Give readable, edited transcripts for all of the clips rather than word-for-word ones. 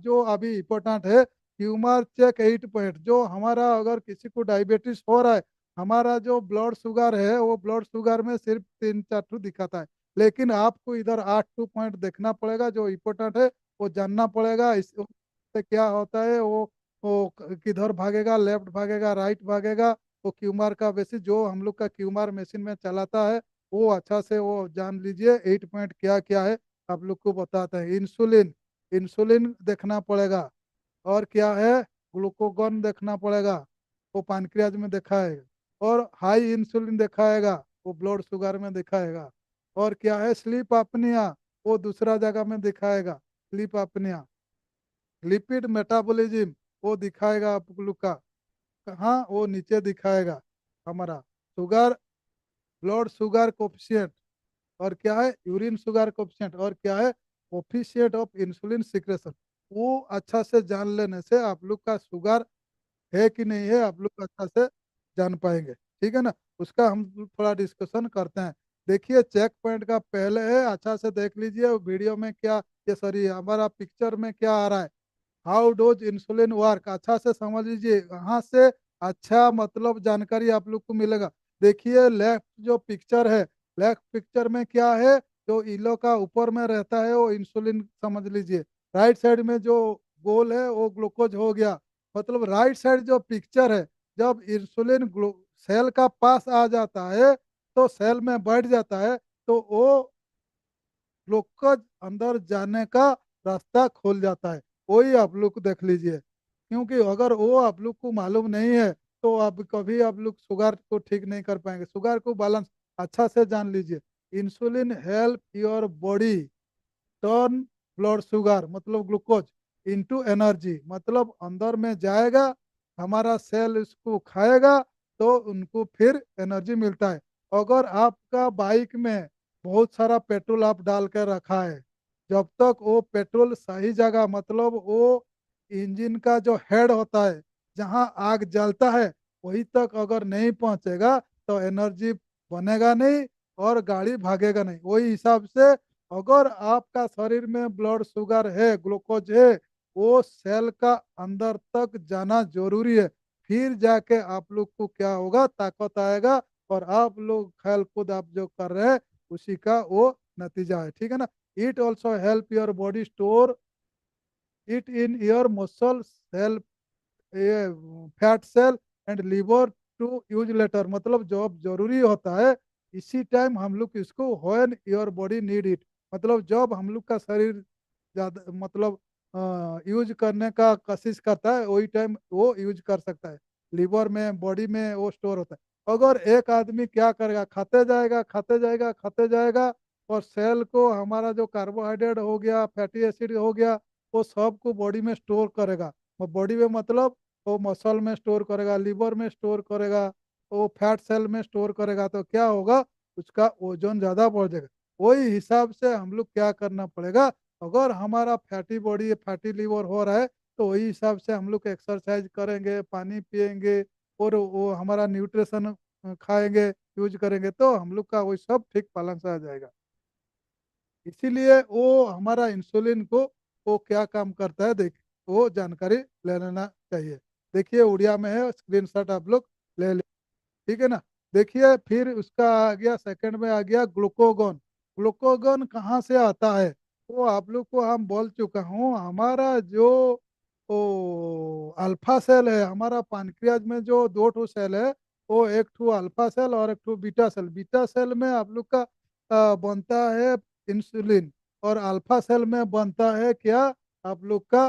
जो अभी इम्पोर्टेंट है, ट्यूमर चेक 8 पॉइंट। जो हमारा अगर किसी को डायबिटीज हो रहा है, हमारा जो ब्लड शुगर है वो ब्लड शुगर में सिर्फ 3-4 दिखाता है, लेकिन आपको इधर 8 पॉइंट देखना पड़ेगा। जो इम्पोर्टेंट है वो जानना पड़ेगा। इससे क्या होता है, वो किधर भागेगा, लेफ्ट भागेगा, राइट भागेगा। वो क्यूमार का बेसिस जो हम लोग का क्यूमार मशीन में चलाता है, वो अच्छा से वो जान लीजिए। 8 पॉइंट क्या क्या है आप लोग को बताते हैं। इंसुलिन, इंसुलिन देखना पड़ेगा। और क्या है, ग्लूकोगन देखना पड़ेगा, वो पानक्रियाज में दिखाएगा। और हाई इंसुलिन दिखाएगा, वो ब्लड शुगर में दिखाएगा। और क्या है, स्लीप अपनिया, वो दूसरा जगह में दिखाएगा, स्लीप अपनिया। लिपिड मेटाबॉलिज्म वो दिखाएगा आप लोग का कहाँ, वो नीचे दिखाएगा हमारा। Sugar, blood sugar coefficient. और क्या है, यूरिन शुगर कोफिशिएंट। और क्या है, कोफिशिएंट ऑफ इंसुलिन सिक्रेशन। वो अच्छा से जान लेने से आप लोग का शुगर है कि नहीं है, आप लोग अच्छा से जान पाएंगे। ठीक है ना। उसका हम थोड़ा डिस्कशन करते हैं। देखिए चेक पॉइंट का पहले है, अच्छा से देख लीजिए वीडियो में क्या, ये सॉरी हमारा पिक्चर में क्या आ रहा है। हाउ डोज इंसुलिन वर्क, अच्छा से समझ लीजिए, यहाँ से अच्छा मतलब जानकारी आप लोग को मिलेगा। देखिए लेफ्ट जो पिक्चर है, लेफ्ट पिक्चर में क्या है, जो इलो का ऊपर में रहता है वो इंसुलिन समझ लीजिए। राइट साइड में जो गोल है वो ग्लूकोज हो गया। मतलब राइट साइड जो पिक्चर है, जब इंसुलिन सेल का पास आ जाता है तो सेल में बैठ जाता है, तो वो ग्लूकोज अंदर जाने का रास्ता खोल जाता है। वही आप लोग को देख लीजिए, क्योंकि अगर वो आप लोग को मालूम नहीं है तो आप कभी आप लोग शुगर को ठीक नहीं कर पाएंगे। शुगर को बैलेंस अच्छा से जान लीजिए। Insulin help your body turn blood sugar मतलब ग्लूकोज इनटू एनर्जी, मतलब अंदर में जाएगा, हमारा सेल इसको खाएगा तो उनको फिर एनर्जी मिलता है। अगर आपका बाइक में बहुत सारा पेट्रोल आप डाल कर रखा है, जब तक वो पेट्रोल सही जगह मतलब वो इंजन का जो हेड होता है जहाँ आग जलता है वहीं तक अगर नहीं पहुंचेगा तो एनर्जी बनेगा नहीं और गाड़ी भागेगा नहीं। वही हिसाब से अगर आपका शरीर में ब्लड शुगर है, ग्लूकोज है, वो सेल का अंदर तक जाना जरूरी है। फिर जाके आप लोग को क्या होगा, ताकत आएगा। और आप लोग खेल कूद आप जो कर रहे हैं उसी का वो नतीजा है। ठीक है ना। It also help your body store it in your muscle cell, fat cell and liver to use later, मतलब जब जरूरी होता है इसी टाइम हम लोग इसको when your body need it, मतलब जब हम लोग का शरीर ज़्यादा मतलब यूज करने का कोशिश करता है वही टाइम वो यूज कर सकता है। लिवर में, बॉडी में वो स्टोर होता है। अगर एक आदमी क्या करेगा, खाते जाएगा खाते जाएगा खाते जाएगा, और सेल को हमारा जो कार्बोहाइड्रेट हो गया, फैटी एसिड हो गया, वो सब को बॉडी में स्टोर करेगा। बॉडी में मतलब वो मसल में स्टोर करेगा, लिवर में स्टोर करेगा, वो फैट सेल में स्टोर करेगा, तो क्या होगा, उसका वजन ज़्यादा बढ़ जाएगा। वही हिसाब से हम लोग क्या करना पड़ेगा, अगर हमारा फैटी बॉडी फैटी लिवर हो रहा है तो वही हिसाब से हम लोग एक्सरसाइज करेंगे, पानी पियेंगे, और वो हमारा न्यूट्रिशन खाएंगे, यूज करेंगे, तो हम लोग का वही सब ठीक बैलेंस आ जाएगा। इसीलिए वो हमारा इंसुलिन को वो क्या काम करता है देख, वो जानकारी ले लेना चाहिए। देखिए उड़िया में है, स्क्रीनशॉट आप लोग ले ले। ठीक है ना। देखिए फिर उसका आ गया, सेकंड में आ गया ग्लूकोगोन। ग्लूकोगोन कहाँ से आता है, वो आप लोग को हम बोल चुका हूँ। हमारा जो ओ अल्फा सेल है, हमारा पानक्रियाज में जो दो ठो सेल है, वो एक ठो अल्फा सेल और एक ठो बीटा सेल। बीटा सेल में आप लोग का बनता है इंसुलिन, और अल्फा सेल में बनता है क्या, आप लोग का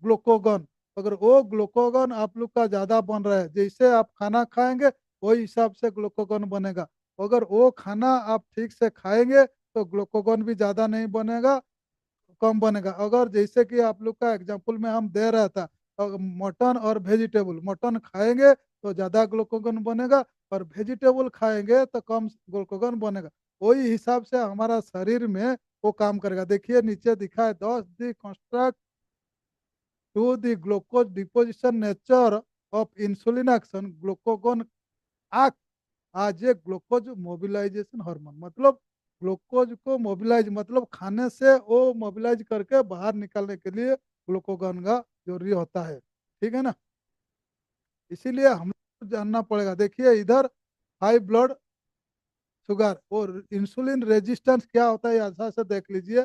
ग्लूकोगन। अगर वो ग्लूकोगन आप लोग का ज़्यादा बन रहा है, जैसे आप खाना खाएंगे वही हिसाब से ग्लूकोगन बनेगा। अगर वो खाना आप ठीक से खाएंगे तो ग्लूकोगन भी ज़्यादा नहीं बनेगा, कम बनेगा। अगर जैसे कि आप लोग का एग्जाम्पल में हम दे रहा था, मटन और वेजिटेबल, मटन खाएंगे तो ज़्यादा ग्लूकोगन बनेगा, और वेजिटेबल खाएंगे तो कम ग्लूकोगन बनेगा। वही हिसाब से हमारा शरीर में वो काम करेगा। देखिए नीचे दिखा है, thus the construct to the glucose deposition nature of insulin action glucagon act as a glucose mobilisation hormone, मतलब ग्लूकोज को मोबिलाइज मतलब खाने से वो मोबिलाइज करके बाहर निकालने के लिए ग्लूकोगन का जरूरी होता है। ठीक है ना। इसीलिए हम लोग को जानना पड़ेगा। देखिए इधर हाई ब्लड शुगर और इंसुलिन रेजिस्टेंस क्या होता है, अच्छा से देख लीजिए।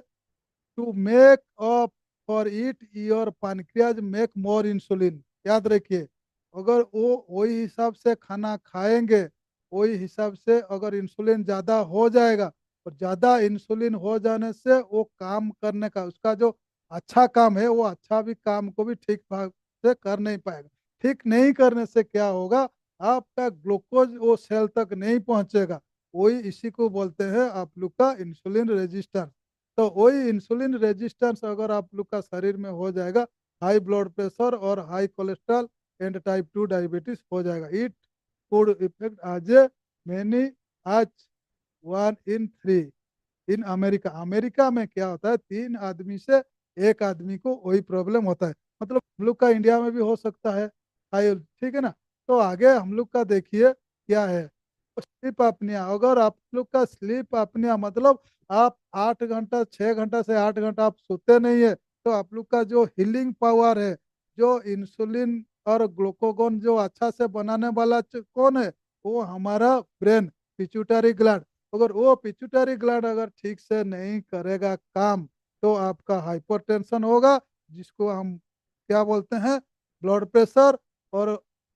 To make up for it your pancreas make more insulin, याद रखिए। अगर वो वही हिसाब से खाना खाएंगे, वही हिसाब से अगर इंसुलिन ज़्यादा हो जाएगा, और ज़्यादा इंसुलिन हो जाने से वो काम करने का उसका जो अच्छा काम है वो अच्छा भी काम को भी ठीक भाग से कर नहीं पाएगा। ठीक नहीं करने से क्या होगा, आपका ग्लूकोज वो सेल तक नहीं पहुंचेगा। वही इसी को बोलते हैं आप लोग का इंसुलिन रेजिस्टेंस। तो वही इंसुलिन रेजिस्टेंस अगर आप लोग का शरीर में हो जाएगा, हाई ब्लड प्रेशर और high cholesterol and type 2 diabetes हो जाएगा। इट कुड इफेक्ट आज ए मैनी आज 1 in 3 इन अमेरिका। अमेरिका में क्या होता है, 3 आदमी से एक आदमी को वही प्रॉब्लम होता है। मतलब हम लोग का इंडिया में भी हो सकता है। ठीक है ना। तो आगे हम लोग का देखिए क्या है, स्लीप अपनिया। अगर आप लोग का स्लीप अपनिया मतलब आप 8 घंटा 6 घंटा से 8 घंटा आप सोते नहीं है, तो आप लोग का जो हीलिंग पावर है, जो इंसुलिन और ग्लूकोगोन जो अच्छा से बनाने वाला कौन है, वो हमारा ब्रेन, पिट्यूटरी ग्लैंड। अगर वो पिट्यूटरी ग्लैंड अगर ठीक से नहीं करेगा काम, तो आपका हाइपरटेंशन होगा, जिसको हम क्या बोलते हैं, ब्लड प्रेशर। और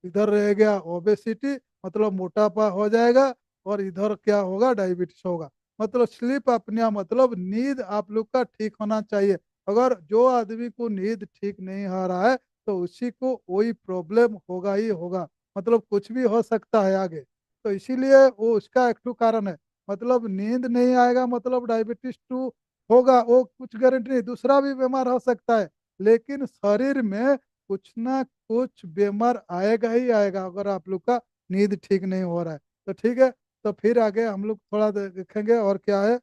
इधर रह गया ओबेसिटी, मतलब मोटापा हो जाएगा। और इधर क्या होगा, डायबिटीज होगा। मतलब स्लीप अपनिया मतलब नींद आप लोग का ठीक होना चाहिए। अगर जो आदमी को नींद ठीक नहीं आ रहा है, तो उसी को वही प्रॉब्लम होगा ही होगा। मतलब कुछ भी हो सकता है आगे। तो इसीलिए वो उसका एक ठो कारण है। मतलब नींद नहीं आएगा मतलब डायबिटीज 2 होगा, वो कुछ गारंटी नहीं, दूसरा भी बीमार हो सकता है। लेकिन शरीर में कुछ ना कुछ बीमार आएगा ही आएगा अगर आप लोग का नींद ठीक नहीं हो रहा है। तो ठीक है। तो फिर आगे हम लोग थोड़ा देखेंगे और क्या है।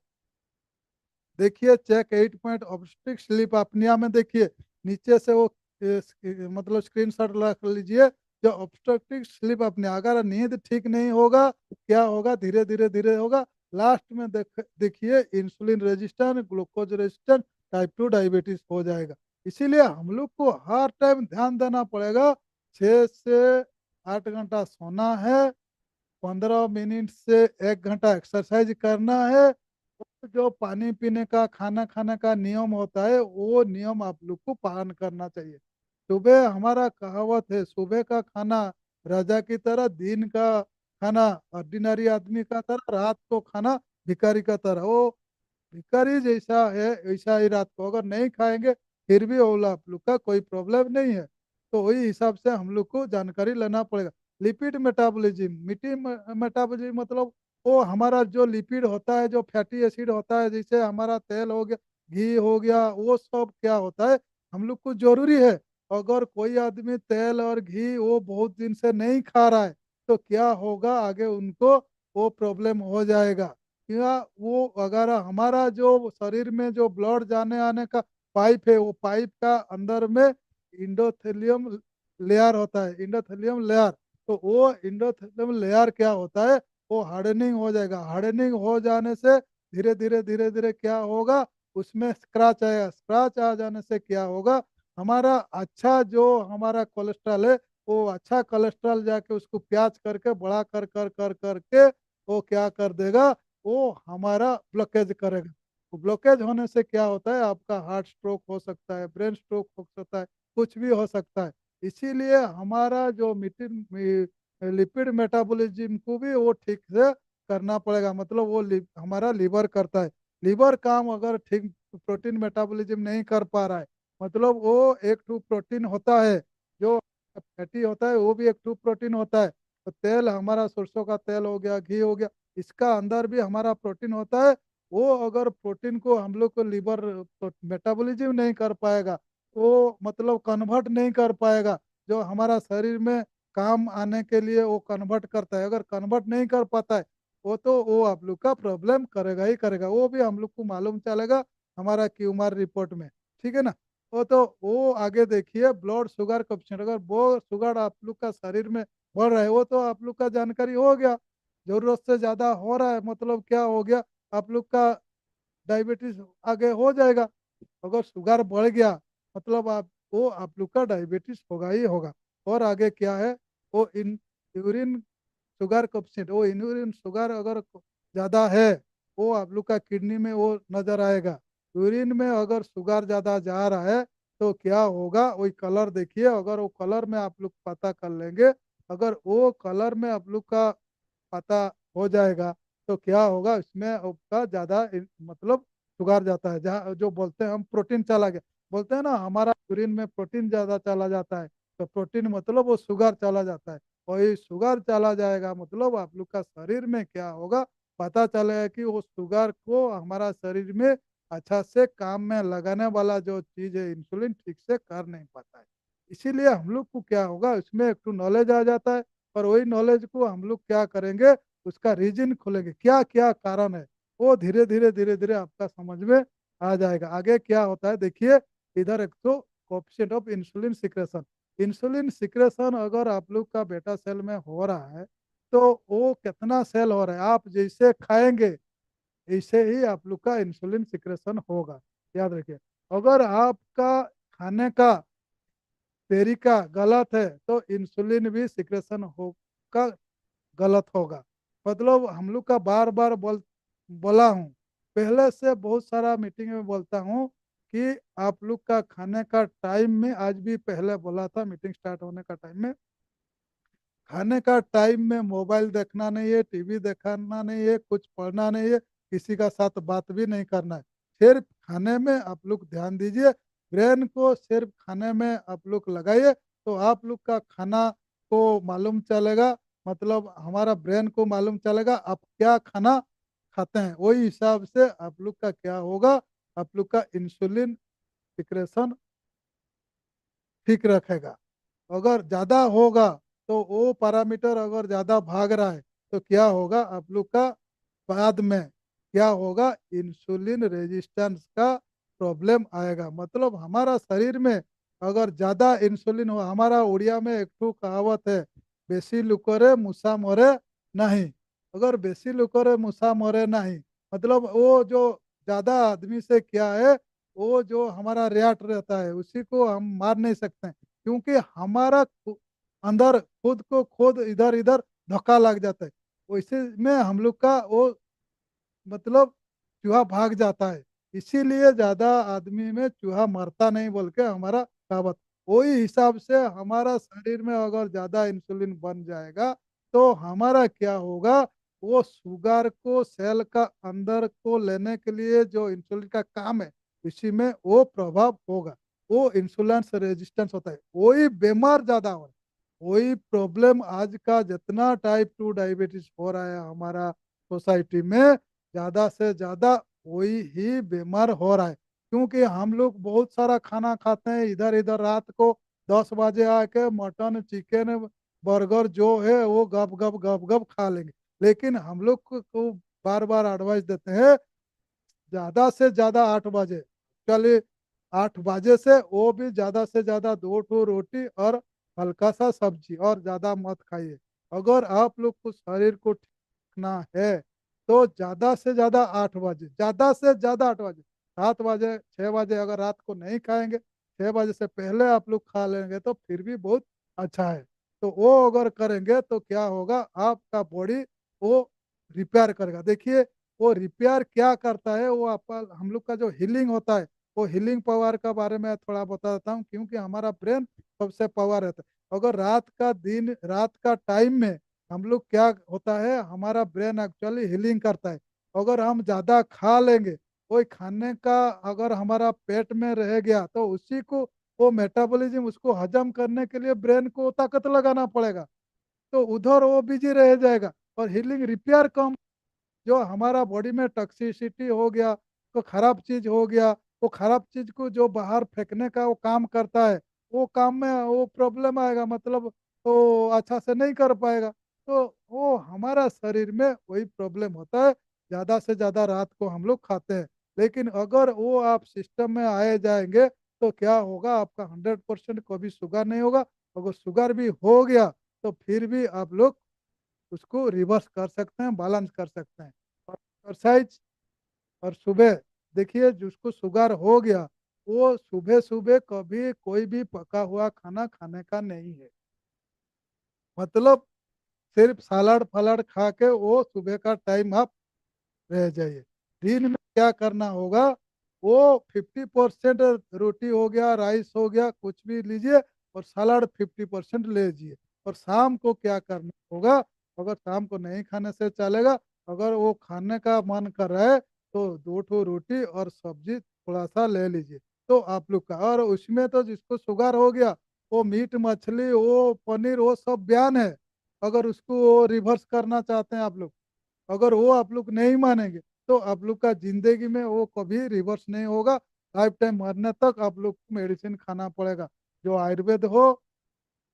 देखिए चेक 8 पॉइंट ऑब्स्ट्रिक स्लीप अपनिया में देखिए नीचे से वो मतलब स्क्रीनशॉट रख लीजिए। जो ऑब्स्ट्रक्टिव स्लीप अपनिया, अगर नींद ठीक नहीं होगा, क्या होगा, धीरे धीरे धीरे होगा। लास्ट में देखिए insulin resistant, glucose resistant, type 2 diabetes हो जाएगा। इसीलिए हम लोग को हर टाइम ध्यान देना पड़ेगा। 6 से 8 घंटा सोना है, 15 मिनट से 1 घंटा एक्सरसाइज करना है। और जो पानी पीने का, खाना खाने का नियम होता है, वो नियम आप लोग को पालन करना चाहिए। सुबह हमारा कहावत है, सुबह का खाना राजा की तरह, दिन का खाना ऑर्डिनरी आदमी का तरह, रात को खाना भिखारी का तरह। वो भिखारी जैसा है वैसा ही रात को अगर नहीं खाएंगे, फिर भी ओला आप लोग का कोई प्रॉब्लम नहीं है। तो वही हिसाब से हम लोग को जानकारी लेना पड़ेगा। लिपिड मेटाबॉलिज्म, मिट्टी मेटाबॉलिज्म मतलब वो हमारा जो लिपिड होता है, जो फैटी एसिड होता है, जैसे हमारा तेल हो गया, घी हो गया, वो सब क्या होता है, हम लोग को जरूरी है। अगर कोई आदमी तेल और घी वो बहुत दिन से नहीं खा रहा है, तो क्या होगा आगे उनको, वो प्रॉब्लम हो जाएगा। या वो अगर हमारा जो शरीर में जो ब्लड जाने आने का पाइप है, वो पाइप का अंदर में इंडोथेलियम लेयर होता है, इंडोथेलियम लेयर। तो वो इंडोथेलियम लेयर क्या होता है, वो हार्डनिंग हो जाएगा। हार्डनिंग हो जाने से धीरे धीरे धीरे धीरे क्या होगा, उसमें स्क्रैच आएगा। स्क्रैच आ जाने से क्या होगा, हमारा अच्छा जो हमारा कोलेस्ट्रॉल है, वो अच्छा कोलेस्ट्रॉल जाके उसको प्याज करके बड़ा कर कर कर करके वो क्या कर देगा, वो हमारा ब्लॉकेज करेगा। वो ब्लॉकेज होने से क्या होता है, आपका हार्ट स्ट्रोक हो सकता है, ब्रेन स्ट्रोक हो सकता है, कुछ भी हो सकता है। इसीलिए हमारा जो लिपिड मेटाबॉलिज्म को भी वो ठीक से करना पड़ेगा। मतलब वो हमारा लीवर करता है। लीवर काम अगर ठीक प्रोटीन मेटाबॉलिज्म नहीं कर पा रहा है, मतलब वो एक टू प्रोटीन होता है, जो फैटी होता है वो भी एक टू प्रोटीन होता है। तो तेल हमारा सरसों का तेल हो गया, घी हो गया, इसका अंदर भी हमारा प्रोटीन होता है। वो अगर प्रोटीन को हम लोग को लीवर मेटाबॉलिज्म नहीं कर पाएगा, वो मतलब कन्वर्ट नहीं कर पाएगा, जो हमारा शरीर में काम आने के लिए वो कन्वर्ट करता है। अगर कन्वर्ट नहीं कर पाता है, वो तो वो आप लोग का प्रॉब्लम करेगा ही करेगा। वो भी हम लोग को मालूम चलेगा हमारा क्यूमार रिपोर्ट में। ठीक है ना। वो तो वो आगे देखिए ब्लड शुगर कोएफिशिएंट, अगर वो शुगर आप लोग का शरीर में बढ़ रहा है, वो तो आप लोग का जानकारी हो गया, जरूरत से ज्यादा हो रहा है, मतलब क्या हो गया, आप लोग का डायबिटीज आगे हो जाएगा। अगर शुगर बढ़ गया, मतलब आप वो आप लोग का डायबिटीज होगा ही होगा। और आगे क्या है, वो इन यूरिन शुगर कोएफिशिएंट, वो यूरिन शुगर अगर ज़्यादा है, वो आप लोग का किडनी में वो नज़र आएगा। यूरिन में अगर शुगर ज़्यादा जा रहा है तो क्या होगा, वही कलर देखिए, अगर वो कलर में आप लोग पता कर लेंगे, अगर वो कलर में आप लोग का पता हो जाएगा तो क्या होगा, इसमें आपका ज़्यादा मतलब शुगर जाता है, जहाँ जो बोलते हैं हम प्रोटीन चला गया, बोलते हैं ना हमारा यूरिन में प्रोटीन ज़्यादा चला जाता है, तो प्रोटीन मतलब वो शुगर चला जाता है। वही शुगर चला जाएगा मतलब आप लोग का शरीर में क्या होगा, पता चलेगा कि वो शुगर को हमारा शरीर में अच्छा से काम में लगाने वाला जो चीज़ है इंसुलिन ठीक से कर नहीं पाता है। इसीलिए हम लोग को क्या होगा, इसमें एक तो नॉलेज आ जाता है, और वही नॉलेज को हम लोग क्या करेंगे, उसका रीजन खोलेंगे क्या क्या कारण है, वो धीरे धीरे धीरे धीरे आपका समझ में आ जाएगा। आगे क्या होता है देखिए, इधर एक तो coefficient of insulin secretion, insulin secretion अगर आप लोग का बेटा सेल में हो रहा है तो वो कितना सेल हो रहा है, आप जैसे खाएंगे ऐसे ही आप लोग का इंसुलिन सिक्रेशन होगा। याद रखिए, अगर आपका खाने का तरीका गलत है तो इंसुलिन भी सिक्रेशन होगा, गलत होगा। मतलब हम लोग का बार बार बोला हूँ, पहले से बहुत सारा मीटिंग में बोलता हूँ कि आप लोग का खाने का टाइम में, आज भी पहले बोला था मीटिंग स्टार्ट होने का टाइम में, खाने का टाइम में मोबाइल देखना नहीं है, टीवी देखना नहीं है, कुछ पढ़ना नहीं है, किसी का साथ बात भी नहीं करना है, सिर्फ खाने में आप लोग ध्यान दीजिए। ब्रेन को सिर्फ खाने में आप लोग लगाइए, तो आप लोग का खाना को मालूम चलेगा, मतलब हमारा ब्रेन को मालूम चलेगा आप क्या खाना खाते हैं, वही हिसाब से आप लोग का क्या होगा, आप लोग का इंसुलिन सिक्रेशन ठीक रखेगा। अगर ज़्यादा होगा तो वो पैरामीटर अगर ज़्यादा भाग रहा है तो क्या होगा, आप लोग का बाद में क्या होगा, इंसुलिन रेजिस्टेंस का प्रॉब्लम आएगा। मतलब हमारा शरीर में अगर ज़्यादा इंसुलिन हो, हमारा उड़िया में एक ठो कहावत है, बेसी लुकोरे मूसा मोरे नहीं। अगर बेसी लुकोरे मूसा मोरे नहीं, मतलब वो जो ज़्यादा आदमी से क्या है, वो जो हमारा रिएक्ट रहता है उसी को हम मार नहीं सकते हैं, क्योंकि हमारा अंदर खुद को खुद इधर इधर धक्का लग जाता है, वैसे में हम लोग का वो मतलब चूहा भाग जाता है। इसीलिए ज्यादा आदमी में चूहा मरता नहीं बोल के हमारा कहावत, वही हिसाब से हमारा शरीर में अगर ज्यादा इंसुलिन बन जाएगा तो हमारा क्या होगा, वो शुगर को सेल का अंदर को लेने के लिए जो इंसुलिन का काम है, इसी में वो प्रभाव होगा, वो इंसुलिन रेजिस्टेंस होता है, वही बीमार ज्यादा हो रहा है। वही प्रॉब्लम आज का जितना टाइप 2 डायबिटीज हो रहा है हमारा सोसाइटी में, ज़्यादा से ज़्यादा वही ही बीमार हो रहा है, क्योंकि हम लोग बहुत सारा खाना खाते हैं इधर इधर, रात को 10 बजे आके मटन चिकन बर्गर जो है वो गप गप गप गप खा लेंगे। लेकिन हम लोग को बार बार एडवाइस देते हैं ज़्यादा से ज़्यादा 8 बजे, चलिए 8 बजे से वो भी ज़्यादा से ज़्यादा 2 ठो रोटी और हल्का सा सब्जी, और ज़्यादा मत खाइए। अगर आप लोग को शरीर को रखना है तो ज़्यादा से ज़्यादा 8 बजे, ज़्यादा से ज़्यादा 8 बजे, 7 बजे 6 बजे अगर रात को नहीं खाएंगे, 6 बजे से पहले आप लोग खा लेंगे तो फिर भी बहुत अच्छा है। तो वो अगर करेंगे तो क्या होगा, आपका बॉडी वो रिपेयर करेगा। देखिए, वो रिपेयर क्या करता है, वो आप हम लोग का जो हीलिंग होता है, वो हीलिंग पावर का बारे में थोड़ा बता देता हूँ, क्योंकि हमारा ब्रेन सबसे पावर रहता है। अगर रात का टाइम में हम लोग क्या होता है, हमारा ब्रेन एक्चुअली हीलिंग करता है। अगर हम ज़्यादा खा लेंगे, कोई खाने का अगर हमारा पेट में रह गया तो उसी को वो मेटाबॉलिज्म उसको हजम करने के लिए ब्रेन को ताकत लगाना पड़ेगा, तो उधर वो बिजी रह जाएगा। और हीलिंग रिपेयर कम, जो हमारा बॉडी में टॉक्सिसिटी हो गया, तो खराब चीज हो गया, वो खराब चीज को जो बाहर फेंकने का वो काम करता है, वो काम में वो प्रॉब्लम आएगा, मतलब वो अच्छा से नहीं कर पाएगा। तो वो हमारा शरीर में वही प्रॉब्लम होता है, ज़्यादा से ज़्यादा रात को हम लोग खाते हैं। लेकिन अगर वो आप सिस्टम में आए जाएंगे तो क्या होगा, आपका 100% कभी शुगर नहीं होगा। अगर शुगर भी हो गया तो फिर भी आप लोग उसको रिवर्स कर सकते हैं, बैलेंस कर सकते हैं। और एक्सरसाइज, और सुबह देखिए जिसको शुगर हो गया वो सुबह सुबह कभी कोई भी पका हुआ खाना खाने का नहीं है। मतलब सिर्फ सलाद फलाड खा के वो सुबह का टाइम आप रह जाइए। दिन में क्या करना होगा, वो 50% रोटी हो गया, राइस हो गया, कुछ भी लीजिए, और सलाद 50% ले लीजिए। और शाम को क्या करना होगा, अगर शाम को नहीं खाने से चलेगा, अगर वो खाने का मन कर रहा है तो 2 ठो रोटी और सब्जी थोड़ा सा ले लीजिए। तो आप लोग का, और उसमें तो जिसको शुगर हो गया, वो मीट मछली वो पनीर वो सब बयान है। अगर उसको रिवर्स करना चाहते हैं आप लोग, अगर वो आप लोग नहीं मानेंगे, तो आप लोग का जिंदगी में वो कभी रिवर्स नहीं होगा। लाइफ टाइम मरने तक आप लोग को मेडिसिन खाना पड़ेगा। जो आयुर्वेद हो,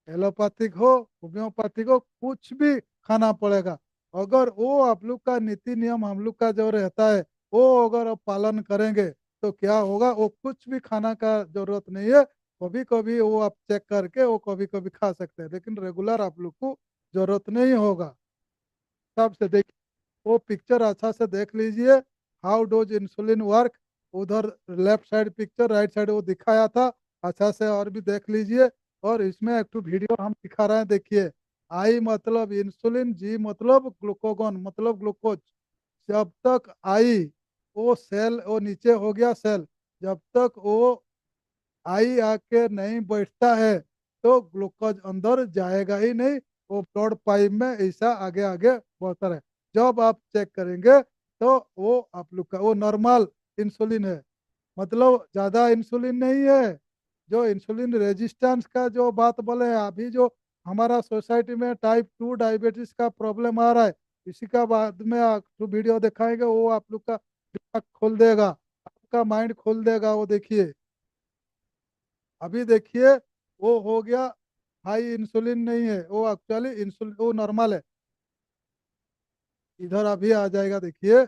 एलोपैथिक हो, होम्योपैथिक हो, कुछ भी खाना पड़ेगा। अगर वो आप लोग का नीति नियम हम लोग का जो रहता है, वो अगर आप पालन करेंगे, तो क्या होगा, वो कुछ भी खाना का जरूरत नहीं है। कभी कभी वो आप चेक करके वो कभी कभी खा सकते हैं, लेकिन रेगुलर आप लोग को जरूरत नहीं होगा। सबसे देखिए, वो पिक्चर अच्छा से देख लीजिए, हाउ डोज इंसुलिन वर्क। उधर left side picture, right side वो दिखाया था, अच्छा से और भी देख लीजिए। और इसमें एक तो वीडियो हम दिखा रहे हैं, देखिए। आई मतलब इंसुलिन, जी मतलब ग्लूकोगन मतलब ग्लूकोज। जब तक आई, वो सेल वो नीचे हो गया सेल, जब तक वो आई आके नहीं बैठता है, तो ग्लूकोज अंदर जाएगा ही नहीं। वो ब्लड पाइप में ऐसा आगे आगे बढ़ता है। जब आप चेक करेंगे, तो वो आप लोग का वो नॉर्मल इंसुलिन है। मतलब ज़्यादा इंसुलिन नहीं है। जो इंसुलिन रेजिस्टेंस का जो बात बोले हैं अभी, जो हमारा सोसाइटी में टाइप 2 डायबिटीज का प्रॉब्लम आ रहा है, इसी का बाद में जो वीडियो दिखाएंगे, वो आप लोग का दिमाग खोल देगा, आपका माइंड खोल देगा। वो देखिए, अभी देखिए, वो हो गया हाई इंसुलिन नहीं है, वो एक्चुअली इंसुलिन वो नॉर्मल है। इधर अभी आ जाएगा, देखिए।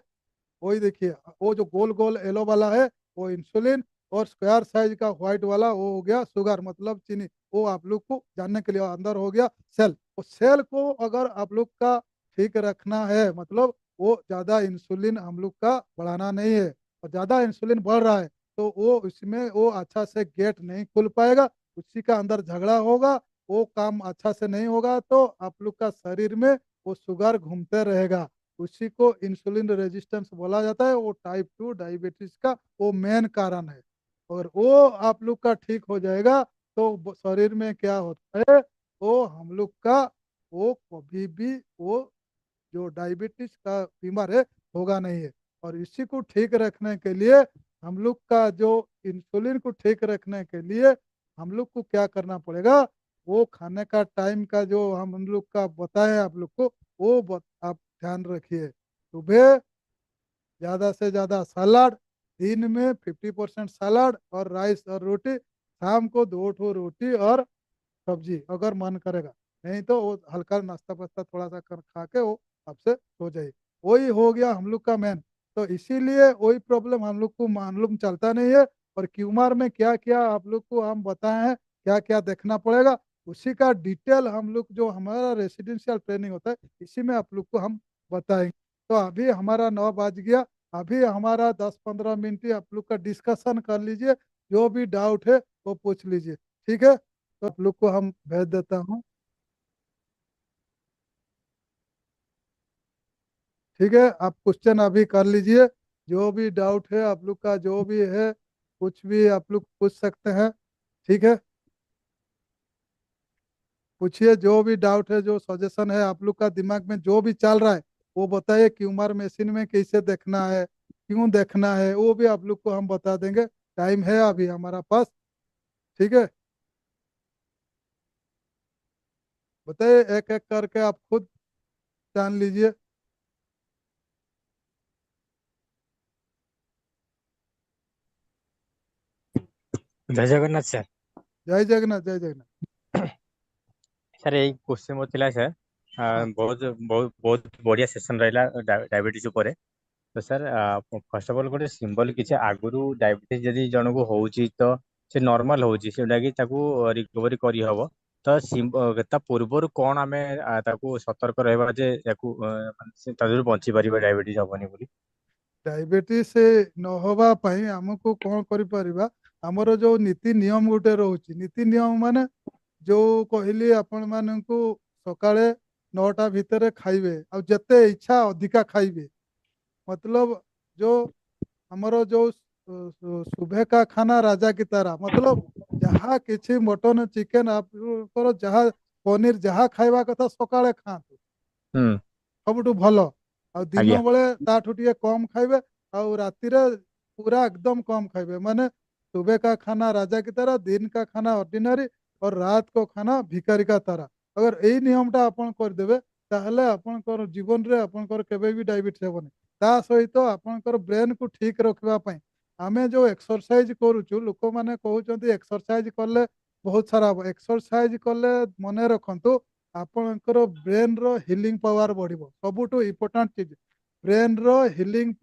वही देखिए, वो जो गोल गोल येलो वाला है, वो इंसुलिन। और स्क्वायर साइज का व्हाइट वाला वो हो गया शुगर मतलब चीनी। वो आप लोग को जानने के लिए अंदर हो गया सेल। वो सेल को अगर आप लोग का ठीक रखना है, मतलब वो ज़्यादा इंसुलिन हम लोग का बढ़ाना नहीं है। और ज़्यादा इंसुलिन बढ़ रहा है, तो वो उसमें वो अच्छा से गेट नहीं खुल पाएगा, उसी का अंदर झगड़ा होगा, वो काम अच्छा से नहीं होगा, तो आप लोग का शरीर में वो शुगर घूमते रहेगा। उसी को इंसुलिन रेजिस्टेंस बोला जाता है। वो टाइप 2 डायबिटीज का वो मेन कारण है। और वो आप लोग का ठीक हो जाएगा, तो शरीर में क्या होता है, वो हम लोग का वो कभी भी वो जो डायबिटीज का बीमार है होगा नहीं है। और इसी को ठीक रखने के लिए, हम लोग का जो इंसुलिन को ठीक रखने के लिए, हम लोग को क्या करना पड़ेगा, वो खाने का टाइम का जो हम लोग का बताए आप लोग को, वो आप ध्यान रखिए। सुबह ज़्यादा से ज़्यादा सलाद, दिन में 50% सलाद और राइस और रोटी, शाम को 2 ठो रोटी और सब्जी अगर मन करेगा। नहीं तो वो हल्का नाश्ता पास्ता थोड़ा सा कर खा के वो आपसे हो जाए। वही हो गया हम लोग का मेन। तो इसीलिए वही प्रॉब्लम हम लोग को मालूम चलता नहीं है। और क्यूमार में क्या क्या आप लोग को हम बताए हैं, क्या क्या देखना पड़ेगा, उसी का डिटेल हम लोग जो हमारा रेसिडेंशियल ट्रेनिंग होता है, इसी में आप लोग को हम बताएंगे। तो अभी हमारा 9 बज गया। अभी हमारा 10-15 मिनट ही आप लोग का डिस्कशन कर लीजिए। जो भी डाउट है वो पूछ लीजिए, ठीक है। तो आप लोग को हम भेज देता हूँ। ठीक है, आप क्वेश्चन अभी कर लीजिए। जो भी डाउट है आप लोग का, जो भी है, कुछ भी आप लोग पूछ सकते हैं। ठीक है, पूछिए जो भी डाउट है, जो सजेशन है आप लोग का दिमाग में जो भी चल रहा है, वो बताइए। क्यूमर मशीन में कैसे देखना है, क्यों देखना है, वो भी आप लोग को हम बता देंगे। टाइम है अभी हमारा पास। ठीक है, बताइए, एक एक करके आप खुद जान लीजिए। ଜୟ ଜଗନ୍ନାଥ ସାର୍। जय जगन्नाथ, जय जगन्नाथ। ସାର୍ ଏଇ କ୍ୱେଶ୍ଚନ୍ ମୋର ଥିଲା ସାର୍। हाँ, ବହୁତ ବହୁତ ବହୁତ ବଢ଼ିଆ ସେସନ୍ ରହିଲା ଡାଇବେଟିସ୍ ଉପରେ। ତ ସାର୍ ଫାର୍ଷ୍ଟ ଅଫ୍ ଅଲ୍ ଗୋଟେ ସିମ୍ବଲ କିଛି ଆଗରୁ ଡାଇବେଟିସ୍ ଯଦି ଜଣକୁ ହେଉଛି ତ ସେ ନର୍ମାଲ ହେଉଛି ସେଟାକି ତାକୁ ରିକଭରି କରିହବ। ତ ତା ପୂର୍ବରୁ କ'ଣ ଆମେ ତାକୁ ସତର୍କ ରହିବା ଯେ ତାକୁ ମାନେ ସେ ତା ଦେହରୁ ବଞ୍ଚିପାରିବା ଡାଇବେଟିସ୍ ହବନି ବୋଲି। डायबिटीज से न होगा पाई हमको कौन करिपारिबा, ଆମର ଯୋଉ ନୀତି ନିୟମ ଗୋଟେ ରହୁଛି, ନୀତି ନିୟମ ମାନେ ଯୋଉ କହିଲି ଆପଣ ମାନଙ୍କୁ ସକାଳେ 9ଟା ଭିତରେ ଖାଇବେ ଆଉ ଯେତେ ଇଚ୍ଛା ଅଧିକା ଖାଇବେ। मतलब जो ଆମର ଯୋଉ सुबह का खाना राजा की तरह, मतलब ଯାହା କିଛି ମଟନ ଚିକେନ ଆପଣଙ୍କର ଯାହା ପନିର ଯାହା ଖାଇବା କଥା ସକାଳେ ଖାଆନ୍ତୁ, ହୁଁ। ସବୁଠୁ ଭଲ। ଆଉ ଦିନ ଆଜ୍ଞା। ବେଳେ ତାଠୁ ଟିକେ କମ खाइबे, ଆଉ ରାତିରେ पूरा एकदम कम खाइबे। माने सुबह का खाना राजा की तरह, दिन का खाना ऑर्डिनरी, और रात को खाना भिखारी का तरह। अगर यही नियमटा ଆପଣ କରିଦେବେ ତାହେଲେ ଆପଣଙ୍କର ଜୀବନରେ ଆପଣଙ୍କର କେବେ ବି ଡାଇବେଟିସ୍ ହେବନି। ତା ସହିତ ଆପଣଙ୍କର ବ୍ରେନକୁ ଠିକ ରଖିବା ପାଇଁ ଆମେ ଯୋଉ ଏକ୍ସରସାଇଜ କରୁଛୁ, ଲୋକମାନେ କହୁଛନ୍ତି ଏକ୍ସରସାଇଜ କଲେ ବହୁତ ସାରା ହବ। ଏକ୍ସରସାଇଜ କଲେ ମନେ ରଖନ୍ତୁ ଆପଣଙ୍କର ବ୍ରେନର ହିଲିଂ ପାୱାର ବଢିବ। ସବୁଠୁ ଇମ୍ପୋର୍ଟାଣ୍ଟ ଚିଜ ବ୍ରେନର ହିଲିଂ